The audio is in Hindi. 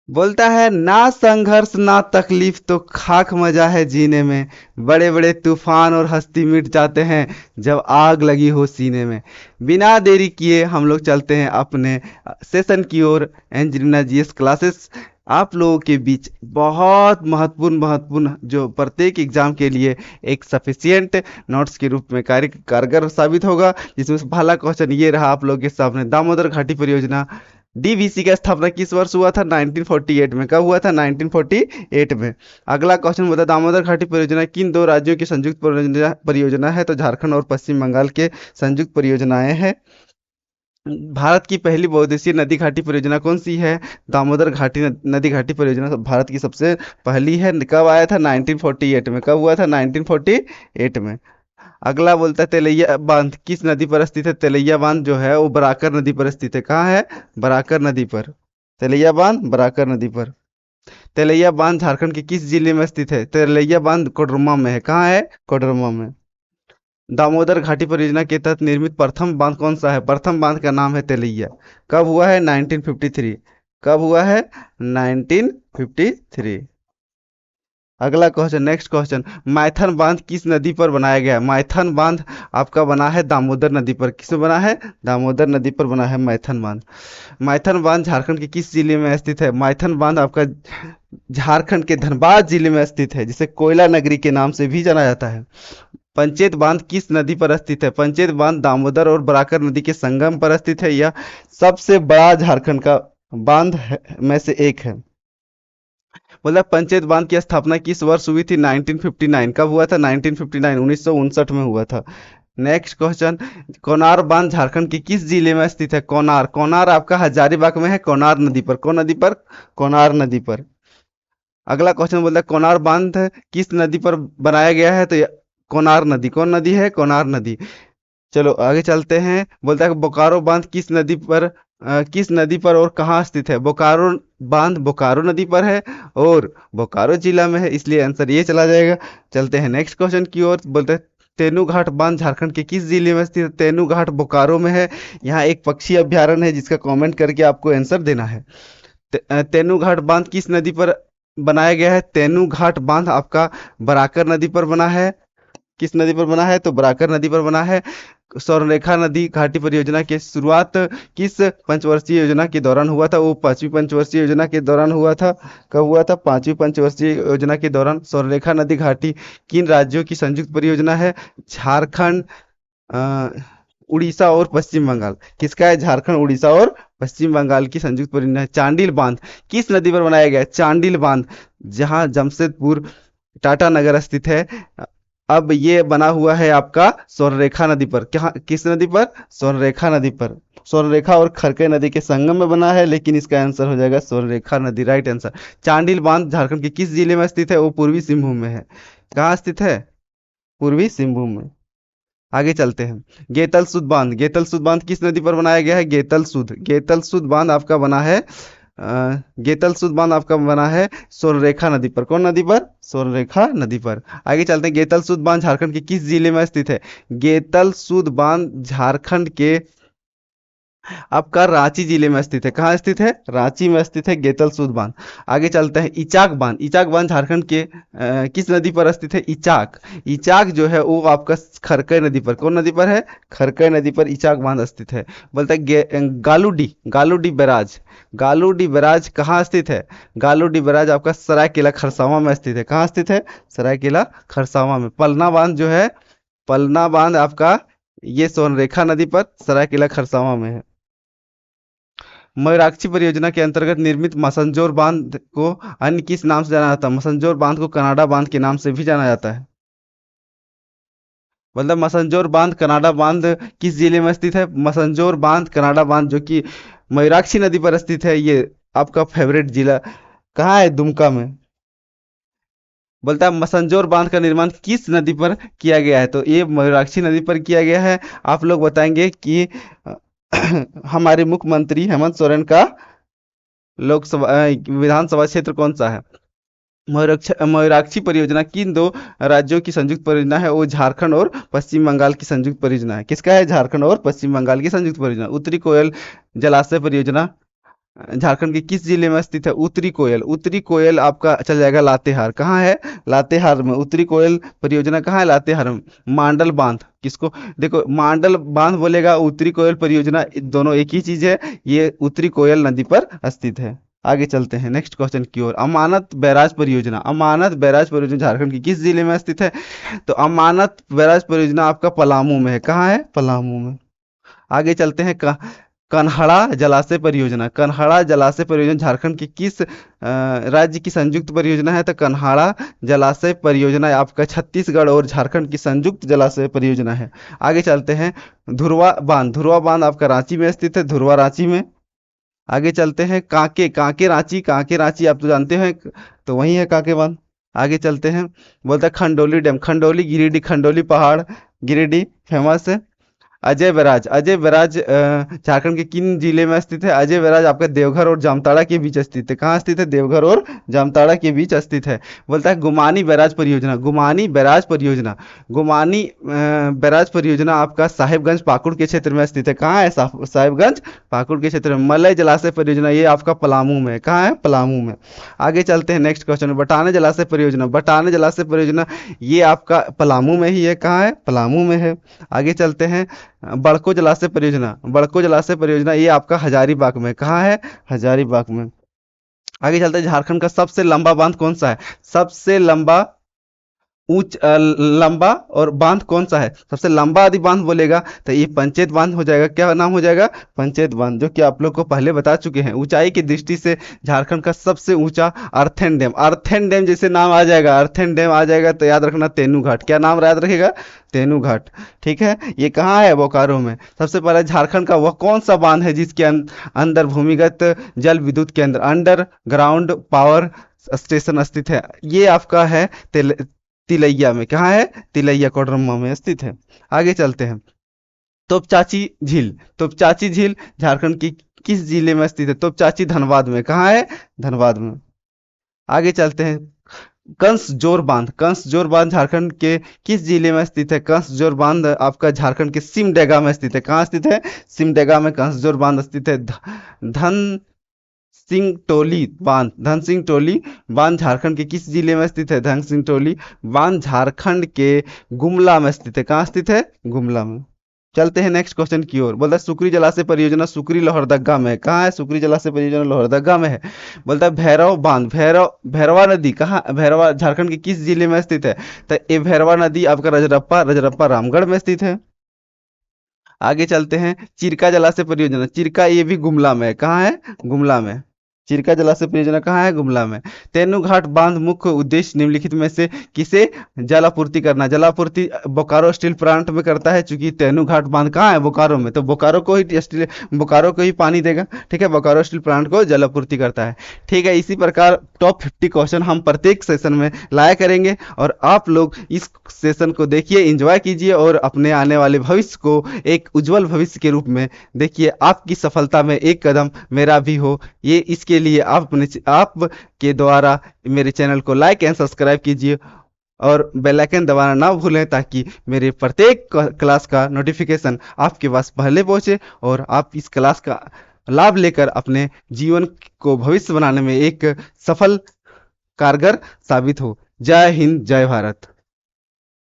बोलता है ना संघर्ष ना तकलीफ तो खाक मजा है जीने में। बड़े बड़े तूफान और हस्ती मिट जाते हैं जब आग लगी हो सीने में। बिना देरी किए हम लोग चलते हैं अपने सेशन की ओर। एंजेलिना जीएस क्लासेस आप लोगों के बीच बहुत महत्वपूर्ण महत्वपूर्ण जो प्रत्येक एग्जाम के लिए एक सफिशियंट नोट्स के रूप में कारगर साबित होगा। जिसमें से पहला क्वेश्चन ये रहा आप लोगों के सामने, दामोदर घाटी परियोजना डीवीसी का स्थापना किस वर्ष हुआ था? 1948 में। कब हुआ था? 1948 में। अगला क्वेश्चन बता, दामोदर घाटी परियोजना किन दो राज्यों की संयुक्त परियोजना परियोजना है? तो झारखंड और पश्चिम बंगाल के संयुक्त परियोजनाएं हैं। भारत की पहली बहुउद्देशीय नदी घाटी परियोजना कौन सी है? दामोदर घाटी नदी घाटी परियोजना भारत की सबसे पहली है। कब आया था? 1948 में। कब हुआ था? 1948 में। अगला बोलता है तेलैया बांध किस नदी पर स्थित है? तेलैया बांध जो है वो बराकर नदी पर स्थित है। कहाँ है? बराकर नदी पर। तेलैया बांध बराकर नदी पर। तेलैया बांध झारखंड के किस जिले में स्थित है? तेलैया बांध कोडरमा में है। कहाँ है? कोडरमा में। दामोदर घाटी परियोजना के तहत निर्मित प्रथम बांध कौन सा है? प्रथम बांध का नाम है तेलैया। कब हुआ है? 1953। कब हुआ है? 1953। अगला क्वेश्चन, नेक्स्ट क्वेश्चन, माइथन बांध किस नदी पर बनाया गया है? माइथन बांध आपका बना है दामोदर नदी पर। किस में बना है? दामोदर नदी पर बना है माइथन बांध। माइथन बांध झारखंड के किस जिले में स्थित है? माइथन बांध आपका झारखंड के धनबाद जिले में स्थित है, जिसे कोयला नगरी के नाम से भी जाना जाता है। पंचेत बांध किस नदी पर स्थित है? पंचेत बांध दामोदर और बराकर नदी के संगम पर स्थित है। यह सबसे बड़ा झारखंड का में से एक है। मतलब पंचायत बांध की स्थापना किस वर्ष हुई थी? 1959। कब हुआ था? 1959, 1959 में हुआ था। नेक्स्ट क्वेश्चन, कोनार बांध झारखंड के किस जिले में स्थित है? कोनार, कोनार आपका हजारीबाग में है, कोनार नदी पर। कौन नदी पर? कोनार नदी पर। अगला क्वेश्चन बोलता है कोनार बांध किस नदी पर बनाया गया है? तो कोनार नदी। कौन नदी है? कोनार नदी। चलो आगे चलते हैं। बोलता है कि बोकारो बांध किस नदी पर किस नदी पर और कहाँ स्थित है? बोकारो बांध बोकारो नदी पर है और बोकारो जिला में है, इसलिए आंसर ये चला जाएगा। चलते हैं नेक्स्ट क्वेश्चन की ओर। बोलते हैं तेनूघाट बांध झारखंड के किस जिले में स्थित है? तेनूघाट बोकारो में है। यहाँ एक पक्षी अभ्यारण्य है जिसका कमेंट करके आपको आंसर देना है। तेनूघाट बांध किस नदी पर बनाया गया है? तेनूघाट बांध आपका बराकर नदी पर बना है। किस नदी पर बना है? तो बराकर नदी पर बना है। स्वर्णरेखा नदी घाटी परियोजना की शुरुआत किस पंचवर्षीय योजना के दौरान हुआ था? वो पांचवी पंचवर्षीय योजना के दौरान हुआ था। कब हुआ था? पांचवी पंचवर्षीय योजना के दौरान। स्वर्णरेखा नदी घाटी किन राज्यों की संयुक्त परियोजना है? झारखंड, अ, उड़ीसा और पश्चिम बंगाल। किसका है? झारखंड, उड़ीसा और पश्चिम बंगाल की संयुक्त परियोजना है। चांडिल बांध किस नदी पर बनाया गया है? चांडिल बांध जहां जमशेदपुर टाटा नगर स्थित है, अब ये बना हुआ है आपका स्वर्णरेखा नदी पर। क्या? किस नदी पर? स्वर्णरेखा नदी पर। स्वर्णरेखा और खरके नदी के संगम में बना है, लेकिन इसका आंसर हो जाएगा स्वर्णरेखा नदी, राइट आंसर। चांडिल बांध झारखंड के किस जिले में स्थित है? वो पूर्वी सिंहभूम में है। कहाँ स्थित है? पूर्वी सिंहभूम में। आगे चलते हैं। गेतल सुद बांध, गेतल सुद बांध किस नदी पर बनाया गया है? गेतल सुद बांध आपका बना है गेतल सुद बांध आपका बना है स्वर्णरेखा नदी पर। कौन नदी पर? स्वर्णरेखा नदी पर। आगे चलते हैं। गेतल सुद बांध झारखंड के किस जिले में स्थित है? गेतल सुद बांध झारखंड के आपका रांची जिले में स्थित है। कहाँ स्थित है? रांची में स्थित है गेतल सूद बांध। आगे चलते हैं। इचाक बांध, इचाक बांध झारखंड के किस नदी पर स्थित है? इचाक, इचाक जो है वो आपका खरकई नदी पर। कौन नदी पर है? खरकई नदी पर इचाक बांध स्थित है। बोलता है गालूडी, गालूडी बैराज, गालूडी बैराज कहाँ स्थित है? गालूडी बैराज आपका सरायकेला खरसावां में स्थित है। कहाँ स्थित है? सरायकेला खरसावां में। पलना बांध जो है, पलना बांध आपका ये स्वर्णरेखा नदी पर सरायकेला खरसावां में है। मयूराक्षी परियोजना के अंतर्गत निर्मित मसंजोर बांध को अन्य किस नाम से जाना जाता है? मसंजोर बांध को कनाडा बांध के नाम से भी जाना जाता है। मतलब मसंजोर बांध कनाडा बांध किस जिले में स्थित है? मसंजोर बांध कनाडा बांध जो कि मयूराक्षी नदी पर स्थित है, ये आपका फेवरेट जिला कहाँ है? दुमका में। बोलता है मसंजोर बांध का निर्माण किस नदी पर किया गया है? तो ये मयूराक्षी नदी पर किया गया है। आप लोग बताएंगे कि हमारे मुख्यमंत्री हेमंत सोरेन का लोकसभा विधानसभा क्षेत्र कौन सा है? मयूराक्षी परियोजना किन दो राज्यों की संयुक्त परियोजना है? वो झारखंड और पश्चिम बंगाल की संयुक्त परियोजना है। किसका है? झारखंड और पश्चिम बंगाल की संयुक्त परियोजना। उत्तरी कोयल जलाशय परियोजना झारखंड के किस जिले में स्थित है? उत्तरी कोयल। उत्तरी कोयल आपका चल जाएगा लातेहार। कहाँ है? लातेहार में। उत्तरी कोयल परियोजना कहाँ है? लातेहार में। मांडल बांध किसको, देखो मांडल बांध बोलेगा, उत्तरी कोयल परियोजना, दोनों एक ही चीज है। ये उत्तरी कोयल नदी पर स्थित है। आगे चलते हैं नेक्स्ट क्वेश्चन की ओर। अमानत बैराज परियोजना। अमानत बैराज परियोजना झारखंड की किस जिले में स्थित है? तो अमानत बैराज परियोजना आपका पलामू में है। कहाँ है? पलामू में। आगे चलते हैं कन्हड़ा जलाशय परियोजना। कन्हड़ा जलाशय परियोजना झारखंड की किस राज्य की संयुक्त परियोजना है? तो कन्हाड़ा जलाशय परियोजना आपका छत्तीसगढ़ और झारखंड की संयुक्त जलाशय परियोजना है। आगे चलते हैं धुरवा बांध। धुरवा बांध आपका रांची में स्थित है, धुरवा रांची में। आगे चलते हैं कांके। कांके रांची। कांके रांची आप तो जानते हैं, तो वही है कांके बांध। आगे चलते हैं, बोलता है खंडोली डैम। खंडोली गिरिडीह, खंडोली पहाड़ गिरिडीह फेमस है। अजय बैराज। अजय बैराज झारखंड के किन जिले में स्थित है? अजय बैराज आपका देवघर और जामताड़ा के बीच स्थित है। कहाँ स्थित है? देवघर और जामताड़ा के बीच स्थित है। बोलता है गुमानी बैराज परियोजना। गुमानी बैराज परियोजना। गुमानी बैराज परियोजना आपका साहिबगंज पाकुड़ के क्षेत्र में स्थित है। कहाँ है? साहिबगंज पाकुड़ के क्षेत्र में। मलय जलाशय परियोजना ये आपका पलामू में। कहाँ है? पलामू में। आगे चलते हैं नेक्स्ट क्वेश्चन में। बटाने जलाशय परियोजना। बटाने जलाशय परियोजना ये आपका पलामू में ही है। कहाँ है? पलामू में है। आगे चलते हैं बड़को जलाशय परियोजना। बड़को जलाशय परियोजना ये आपका हजारीबाग में। कहाँ है? हजारीबाग में। आगे चलते हैं, झारखंड का सबसे लंबा बांध कौन सा है? सबसे लंबा लंबा और बांध कौन सा है? सबसे लंबा यदि बांध बोलेगा तो ये पंचेत बांध हो जाएगा। क्या नाम हो जाएगा? पंचेत बांध, जो कि आप लोग को पहले बता चुके हैं। ऊंचाई की दृष्टि से झारखंड का सबसे ऊंचा अर्थेन डैम। अर्थेन डैम जैसे नाम आ जाएगा, अर्थेन डैम आ जाएगा तो याद रखना तेनू घाट। क्या नाम याद रखेगा? तेनू घाट। ठीक है, ये कहाँ है? बोकारो में। सबसे पहले झारखंड का वह कौन सा बांध है जिसके अंदर भूमिगत जल विद्युत केंद्र, अंडर ग्राउंड पावर स्टेशन स्थित है? ये आपका है तिलैया में। कहाँ है? तिलैया कोडरमा में स्थित है। आगे चलते हैं, तोपचाची झील। तोपचाची झील झारखंड की किस जिले में स्थित है? तोपचाची धनबाद में। कहाँ है? धनबाद में। आगे चलते हैं, कंसजोर बांध। कंसजोर बांध झारखंड के किस जिले में स्थित है? कंसजोर बांध आपका झारखंड के सिमडेगा में स्थित है। कहाँ स्थित है? सिमडेगा में कंसजोर बांध स्थित है। धन सिंह टोली बांध। धन सिंह टोली बांध झारखंड के किस जिले में स्थित है? धन सिंह टोली बांध झारखंड के गुमला में स्थित है। कहाँ स्थित है? गुमला में। चलते हैं नेक्स्ट क्वेश्चन की ओर। बोलता है सुकरी जलाशय परियोजना सुकरी लोहरदगा में। कहाँ है? सुकरी जलाशय परियोजना लोहरदगा में है। बोलता है भैरव बांध। भैरवा नदी कहाँ? भैरवा झारखंड के किस जिले में स्थित है? तो ये भैरवा नदी आपका रजरप्पा रजरप्पा रामगढ़ में स्थित है। आगे चलते हैं, चिरका जलाशय परियोजना। चिरका ये भी गुमला में है। कहाँ है? गुमला में। चिरका जलाशय परियोजना कहाँ है? गुमला में। तेनू घाट बांध मुख्य उद्देश्य निम्नलिखित में से किसे जल आपूर्ति करना? जल आपूर्ति बोकारो स्टील प्लांट में करता है, चूंकि तेनू घाट बांध कहाँ है? बोकारो में, तो बोकारो को ही पानी देगा। ठीक है, बोकारो स्टील प्लांट को जल आपूर्ति करता है। ठीक है, इसी प्रकार टॉप 50 क्वेश्चन हम प्रत्येक सेशन में लाया करेंगे और आप लोग इस सेशन को देखिए, एंजॉय कीजिए और अपने आने वाले भविष्य को एक उज्जवल भविष्य के रूप में देखिए। आपकी सफलता में एक कदम मेरा भी हो, ये इसके लिए आप के द्वारा मेरे चैनल को लाइक एंड सब्सक्राइब कीजिए और बेल आइकन दबाना ना भूलें, ताकि मेरे प्रत्येक क्लास का नोटिफिकेशन आपके पास पहले पहुंचे और आप इस क्लास का लाभ लेकर अपने जीवन को भविष्य बनाने में एक सफल कारगर साबित हो। जय हिंद, जय भारत।